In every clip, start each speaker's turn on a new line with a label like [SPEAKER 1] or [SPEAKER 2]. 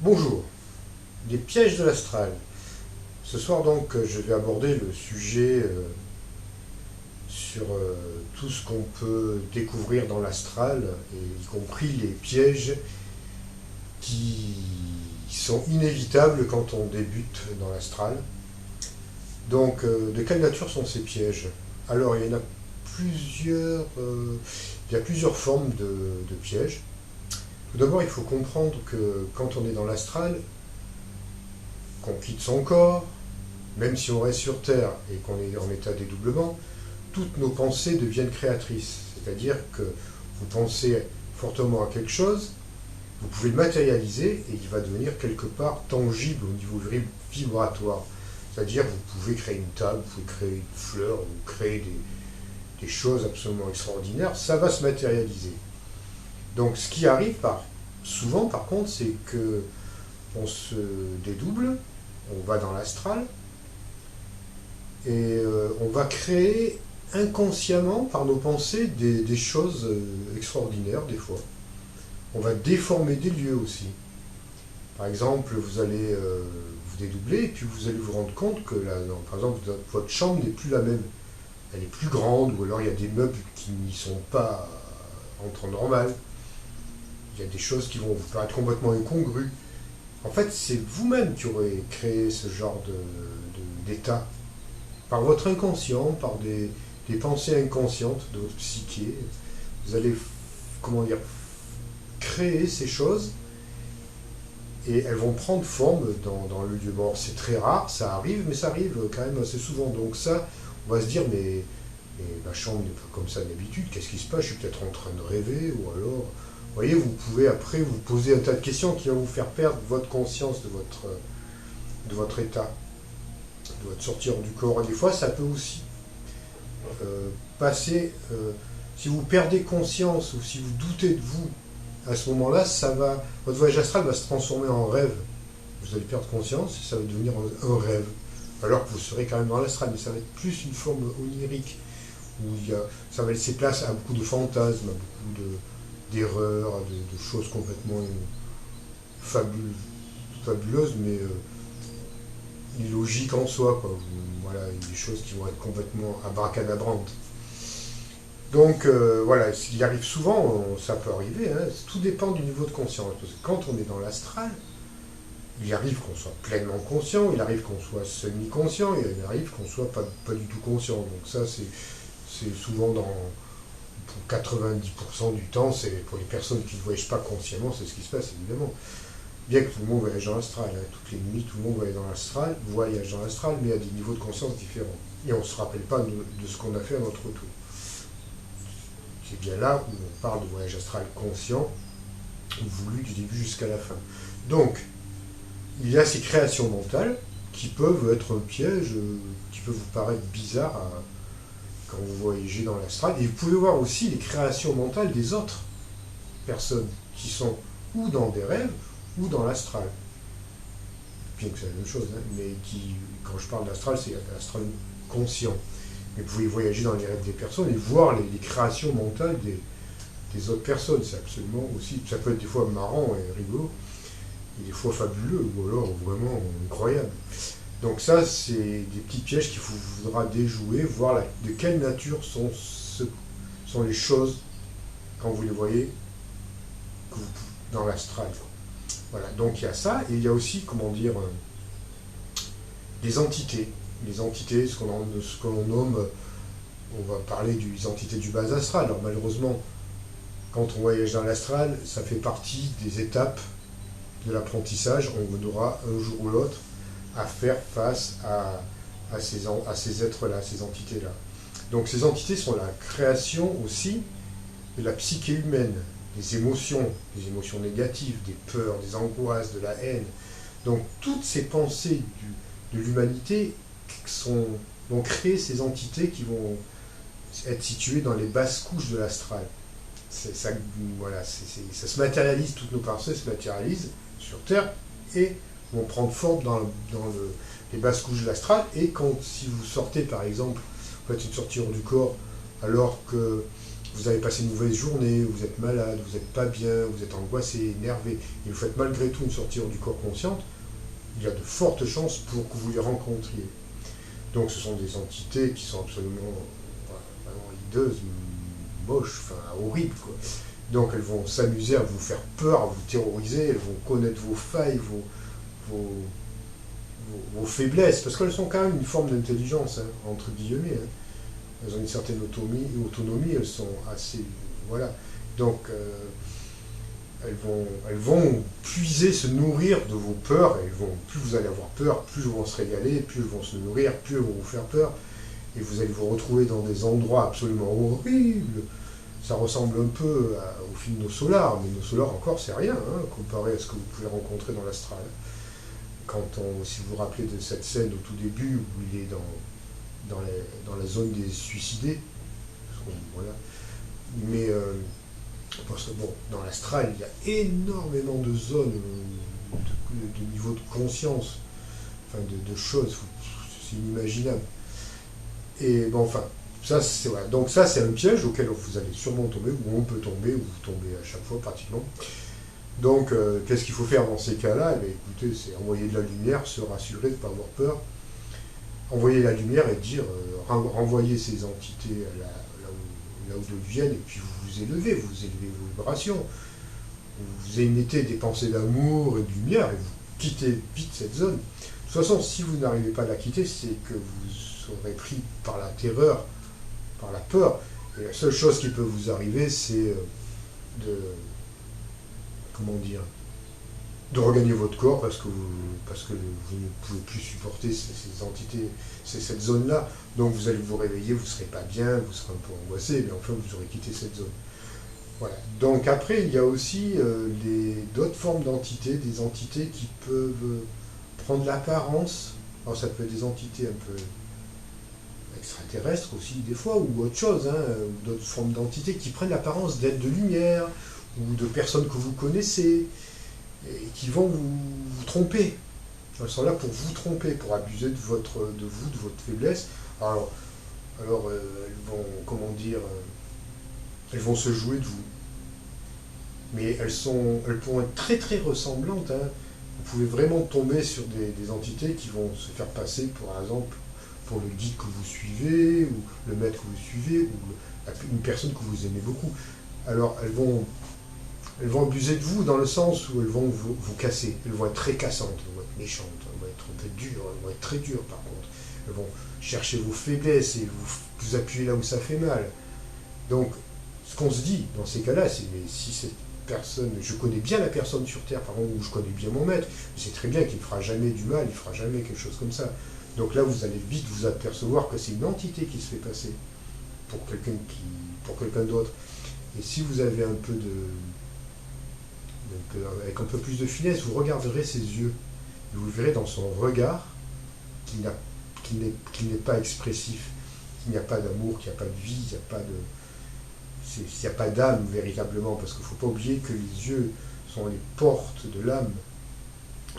[SPEAKER 1] Bonjour, les pièges de l'astral. Ce soir donc je vais aborder le sujet sur tout ce qu'on peut découvrir dans l'astral, et y compris les pièges qui sont inévitables quand on débute dans l'astral. Donc de quelle nature sont ces pièges? Alors il y en a plusieurs, il y a plusieurs formes de pièges. Tout d'abord il faut comprendre que quand on est dans l'astral, qu'on quitte son corps, même si on reste sur Terre et qu'on est en état de dédoublement, toutes nos pensées deviennent créatrices. C'est-à-dire que vous pensez fortement à quelque chose, vous pouvez le matérialiser et il va devenir quelque part tangible au niveau vibratoire. C'est-à-dire que vous pouvez créer une table, vous pouvez créer une fleur, vous créer des choses absolument extraordinaires, ça va se matérialiser. Donc ce qui arrive souvent par contre, c'est que on se dédouble, on va dans l'astral, et on va créer inconsciemment par nos pensées des choses extraordinaires des fois. On va déformer des lieux aussi. Par exemple, vous allez vous dédoubler et puis vous allez vous rendre compte que par exemple votre chambre n'est plus la même. Elle est plus grande ou alors il y a des meubles qui n'y sont pas en temps normal. Il y a des choses qui vont vous paraître complètement incongrues. En fait, c'est vous-même qui aurez créé ce genre d'état par votre inconscient, par des pensées inconscientes de votre psyché. Vous allez, comment dire, créer ces choses et elles vont prendre forme dans le lieu. Bon, c'est très rare, ça arrive, mais ça arrive quand même assez souvent. Donc ça, on va se dire, mais ma chambre n'est pas comme ça d'habitude, qu'est-ce qui se passe? Je suis peut-être en train de rêver, ou alors... Vous voyez, vous pouvez après vous poser un tas de questions qui vont vous faire perdre votre conscience de votre état, de votre sortir du corps. Et des fois, ça peut aussi passer, si vous perdez conscience ou si vous doutez de vous, à ce moment-là, votre voyage astral va se transformer en rêve. Vous allez perdre conscience et ça va devenir un rêve. Alors que vous serez quand même dans l'astral, mais ça va être plus une forme onirique, où ça va laisser place à beaucoup de fantasmes, à beaucoup d'erreurs, de choses complètement fabuleuses, mais illogiques en soi, quoi. Voilà, des choses qui vont être complètement abracadabrantes. Donc voilà, il arrive souvent, ça peut arriver, hein, tout dépend du niveau de conscience. Parce que quand on est dans l'astral, il arrive qu'on soit pleinement conscient, il arrive qu'on soit semi-conscient, et il arrive qu'on soit pas du tout conscient. Donc ça, c'est souvent pour 90% du temps, c'est pour les personnes qui ne voyagent pas consciemment, c'est ce qui se passe évidemment. Bien que tout le monde voyage dans l'astral, hein, toutes les nuits, tout le monde voyage dans l'astral, mais à des niveaux de conscience différents. Et on ne se rappelle pas de ce qu'on a fait à notre retour. C'est bien là où on parle de voyage astral conscient, voulu du début jusqu'à la fin. Donc, il y a ces créations mentales qui peuvent être un piège, qui peuvent vous paraître bizarres quand vous voyagez dans l'astral. Et vous pouvez voir aussi les créations mentales des autres personnes qui sont ou dans des rêves ou dans l'astral. Bien que c'est la même chose, hein, mais quand je parle d'astral, c'est l'astral conscient. Mais vous pouvez voyager dans les rêves des personnes et voir les créations mentales des autres personnes. C'est absolument aussi, ça peut être des fois marrant et rigolo, et des fois fabuleux, ou alors vraiment incroyable. Donc ça, c'est des petits pièges qu'il faudra déjouer, voir de quelle nature sont les choses quand vous les voyez dans l'astral. Voilà, donc il y a ça, et il y a aussi, comment dire, des entités. Les entités, ce que l'on nomme, on va parler des entités du bas astral. Alors malheureusement, quand on voyage dans l'astral, ça fait partie des étapes de l'apprentissage. On aura un jour ou l'autre à faire face à ces êtres-là, ces entités-là. Donc ces entités sont la création aussi de la psyché humaine, des émotions négatives, des peurs, des angoisses, de la haine. Donc toutes ces pensées de l'humanité vont créer ces entités qui vont être situées dans les basses couches de l'astral. Ça, voilà, ça se matérialise, toutes nos pensées se matérialisent sur Terre et vont prendre forme dans les basses couches de l'astral. Et si vous sortez, par exemple, vous faites une sortie hors du corps, alors que vous avez passé une mauvaise journée, vous êtes malade, vous n'êtes pas bien, vous êtes angoissé, énervé, et vous faites malgré tout une sortie hors du corps consciente, il y a de fortes chances pour que vous les rencontriez. Donc ce sont des entités qui sont absolument vraiment hideuses, moches, enfin horribles, quoi. Donc elles vont s'amuser à vous faire peur, à vous terroriser, elles vont connaître vos failles, vos, vos faiblesses, parce qu'elles sont quand même une forme d'intelligence, hein, entre guillemets. Hein. Elles ont une certaine autonomie, elles sont assez... Voilà. Donc elles vont puiser, se nourrir de vos peurs, et plus vous allez avoir peur, plus elles vont se régaler, plus elles vont se nourrir, plus elles vont vous faire peur, et vous allez vous retrouver dans des endroits absolument horribles. Ça ressemble un peu au film Nos Solars, mais Nos Solars encore c'est rien, hein, comparé à ce que vous pouvez rencontrer dans l'astral. Si vous vous rappelez de cette scène au tout début où il est dans la zone des suicidés, voilà. Mais parce que bon, dans l'astral, il y a énormément de zones, de niveau de conscience, enfin de choses, c'est inimaginable. Et bon, enfin, ça c'est voilà. Donc ça c'est un piège auquel vous allez sûrement tomber, ou on peut tomber, ou vous tombez à chaque fois pratiquement. Donc qu'est-ce qu'il faut faire dans ces cas-là? Eh bien, écoutez, c'est envoyer de la lumière, se rassurer de ne pas avoir peur, envoyer la lumière et dire, renvoyer ces entités là où elles viennent, et puis vous élevez vos vibrations, vous émettez des pensées d'amour et de lumière, et vous quittez vite cette zone. De toute façon, si vous n'arrivez pas à la quitter, c'est que vous serez pris par la terreur, par la peur, et la seule chose qui peut vous arriver, c'est de regagner votre corps parce que vous ne pouvez plus supporter ces entités, cette zone-là. Donc vous allez vous réveiller, vous ne serez pas bien, vous serez un peu angoissé, mais enfin vous aurez quitté cette zone. Voilà. Donc après, il y a aussi d'autres formes d'entités, des entités qui peuvent prendre l'apparence. Alors ça peut être des entités un peu extraterrestres aussi des fois, ou autre chose, hein, ou d'autres formes d'entités qui prennent l'apparence d'êtres de lumière, ou de personnes que vous connaissez, et qui vont vous tromper. Elles sont là pour vous tromper, pour abuser de votre faiblesse. Alors elles vont, elles vont se jouer de vous. Mais elles pourront être très très ressemblantes. Hein. Vous pouvez vraiment tomber sur des entités qui vont se faire passer, par exemple, pour le guide que vous suivez, ou le maître que vous suivez, ou une personne que vous aimez beaucoup. Alors elles vont abuser de vous dans le sens où elles vont vous casser. Elles vont être très cassantes, elles vont être méchantes, elles vont être un peu dures, elles vont être très dures par contre. Elles vont chercher vos faiblesses et vous appuyer là où ça fait mal. Donc, ce qu'on se dit dans ces cas-là, c'est mais si cette personne, je connais bien la personne sur Terre, par exemple, ou je connais bien mon maître, je sais très bien qu'il ne fera jamais du mal, il ne fera jamais quelque chose comme ça. Donc là, vous allez vite vous apercevoir que c'est une entité qui se fait passer pour quelqu'un d'autre. Et si vous avez avec un peu plus de finesse, vous regarderez ses yeux. Et vous verrez dans son regard qu'il n'est pas expressif, qu'il n'y a pas d'amour, qu'il n'y a pas de vie, il n'y a pas d'âme véritablement, parce qu'il ne faut pas oublier que les yeux sont les portes de l'âme,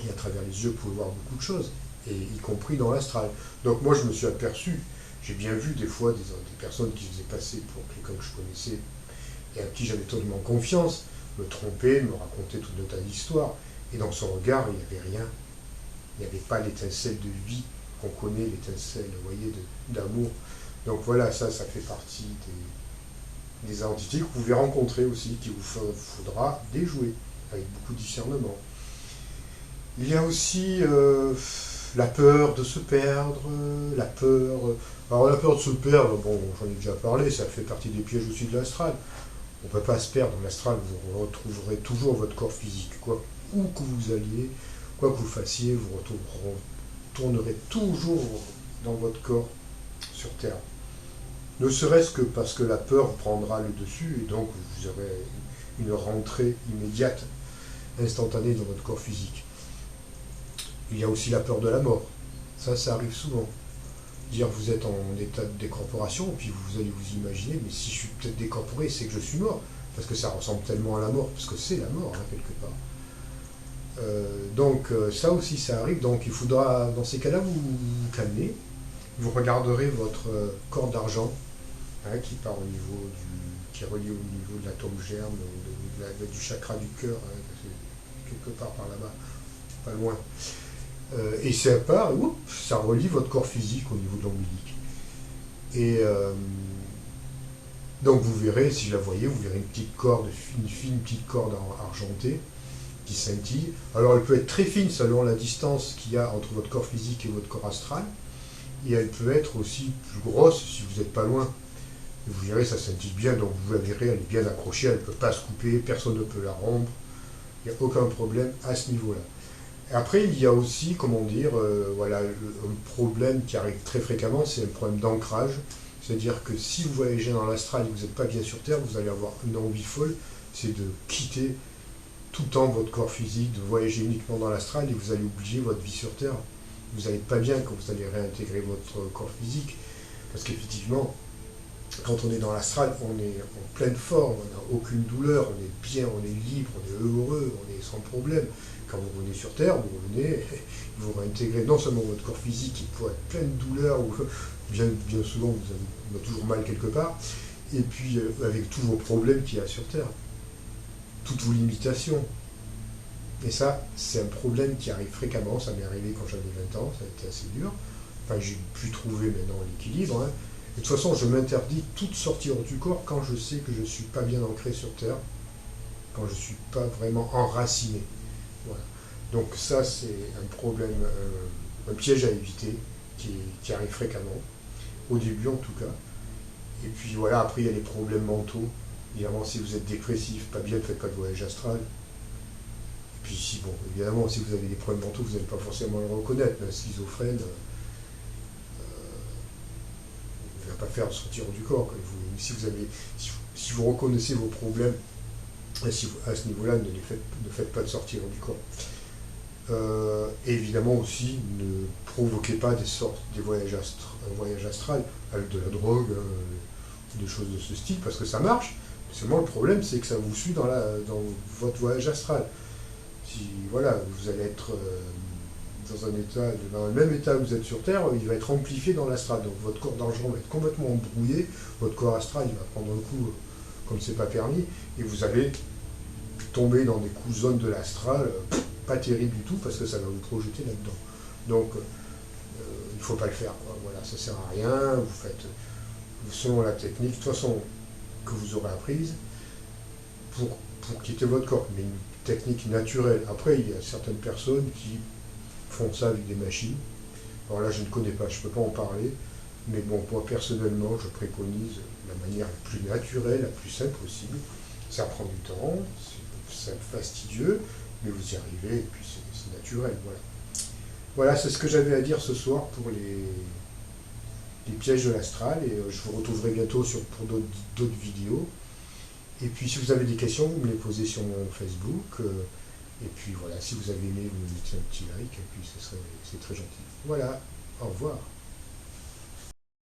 [SPEAKER 1] et à travers les yeux, vous pouvez voir beaucoup de choses, et y compris dans l'astral. Donc moi, je me suis aperçu, j'ai bien vu des fois des personnes qui se faisaient passer pour quelqu'un que je connaissais, et à qui j'avais totalement confiance, me tromper, me raconter toute un tas d'histoires, et dans son regard, il n'y avait rien. Il n'y avait pas l'étincelle de vie qu'on connaît, l'étincelle, vous voyez, d'amour. Donc voilà, ça fait partie des entités que vous pouvez rencontrer aussi, qu'il vous faudra déjouer, avec beaucoup de discernement. Il y a aussi la peur de se perdre, Alors la peur de se perdre, bon, j'en ai déjà parlé, ça fait partie des pièges aussi de l'astral. On ne peut pas se perdre dans l'astral, vous retrouverez toujours votre corps physique. Où que vous alliez, quoi que vous fassiez, vous retournerez toujours dans votre corps sur Terre. Ne serait-ce que parce que la peur prendra le dessus, et donc vous aurez une rentrée immédiate, instantanée dans votre corps physique. Il y a aussi la peur de la mort. Ça arrive souvent. Dire vous êtes en état de décorporation, puis vous allez vous imaginer, mais si je suis peut-être décorporé, c'est que je suis mort, parce que ça ressemble tellement à la mort, parce que c'est la mort, hein, quelque part. Donc ça aussi, ça arrive, donc il faudra, dans ces cas-là, vous calmer, vous regarderez votre corps d'argent, qui part au niveau qui est relié au niveau de l'atome germe, du chakra du cœur, c'est quelque part par là-bas, pas loin. Et ça part, ça relie votre corps physique au niveau de l'ombilique. Et donc vous verrez, si je la voyais, vous verrez une petite corde, une fine petite corde argentée qui scintille. Alors elle peut être très fine selon la distance qu'il y a entre votre corps physique et votre corps astral. Et elle peut être aussi plus grosse si vous n'êtes pas loin. Et vous verrez, ça scintille bien, donc vous la verrez, elle est bien accrochée, elle ne peut pas se couper, personne ne peut la rompre. Il n'y a aucun problème à ce niveau-là. Et après, il y a aussi, comment dire, voilà, un problème qui arrive très fréquemment, c'est un problème d'ancrage. C'est-à-dire que si vous voyagez dans l'astral et que vous n'êtes pas bien sur Terre, vous allez avoir une envie folle, c'est de quitter tout le temps votre corps physique, de voyager uniquement dans l'astral et vous allez oublier votre vie sur Terre. Vous n'allez pas bien quand vous allez réintégrer votre corps physique. Parce qu'effectivement, quand on est dans l'astral, on est en pleine forme, on n'a aucune douleur, on est bien, on est libre, on est heureux, on est sans problème. Quand vous revenez sur Terre, vous revenez, vous réintégrez non seulement votre corps physique qui pourrait être plein de douleurs, ou bien souvent vous avez toujours mal quelque part, et puis avec tous vos problèmes qu'il y a sur Terre, toutes vos limitations. Et ça, c'est un problème qui arrive fréquemment, ça m'est arrivé quand j'avais 20 ans, ça a été assez dur. Enfin, j'ai pu trouver maintenant l'équilibre. Et de toute façon, je m'interdis toute sortie hors du corps quand je sais que je ne suis pas bien ancré sur Terre, quand je ne suis pas vraiment enraciné. Voilà. Donc ça, c'est un problème, un piège à éviter qui arrive fréquemment, au début en tout cas. Et puis voilà, après il y a les problèmes mentaux. Évidemment, si vous êtes dépressif, pas bien, ne faites pas de voyage astral. Et puis si, bon, évidemment, si vous avez des problèmes mentaux, vous n'allez pas forcément le reconnaître, mais un schizophrène ne va pas faire sortir du corps. Si vous reconnaissez vos problèmes, à ce niveau-là, ne faites pas de sortir du corps. Évidemment aussi, ne provoquez pas des voyages astrales avec de la drogue, des choses de ce style, parce que ça marche. Seulement le problème, c'est que ça vous suit dans votre voyage astral. Si voilà, vous allez être dans le même état que vous êtes sur Terre, il va être amplifié dans l'astral. Donc votre corps d'argent va être complètement embrouillé, votre corps astral il va prendre un coup comme c'est pas permis, et vous allez tomber dans des zones de l'astral pas terribles du tout parce que ça va vous projeter là-dedans. Donc il ne faut pas le faire, quoi. Voilà, ça sert à rien, vous faites selon la technique, de toute façon que vous aurez apprise pour quitter votre corps, mais une technique naturelle. Après, il y a certaines personnes qui font ça avec des machines. Alors là, je ne connais pas, je ne peux pas en parler, mais bon, moi personnellement, je préconise la manière la plus naturelle, la plus simple possible. Ça prend du temps, c'est fastidieux, mais vous y arrivez, et puis c'est naturel, voilà. Voilà, c'est ce que j'avais à dire ce soir pour les pièges de l'astral, et je vous retrouverai bientôt pour d'autres vidéos. Et puis si vous avez des questions, vous me les posez sur mon Facebook. Et puis voilà, si vous avez aimé, vous me mettez un petit like, et puis c'est très gentil. Voilà, au revoir.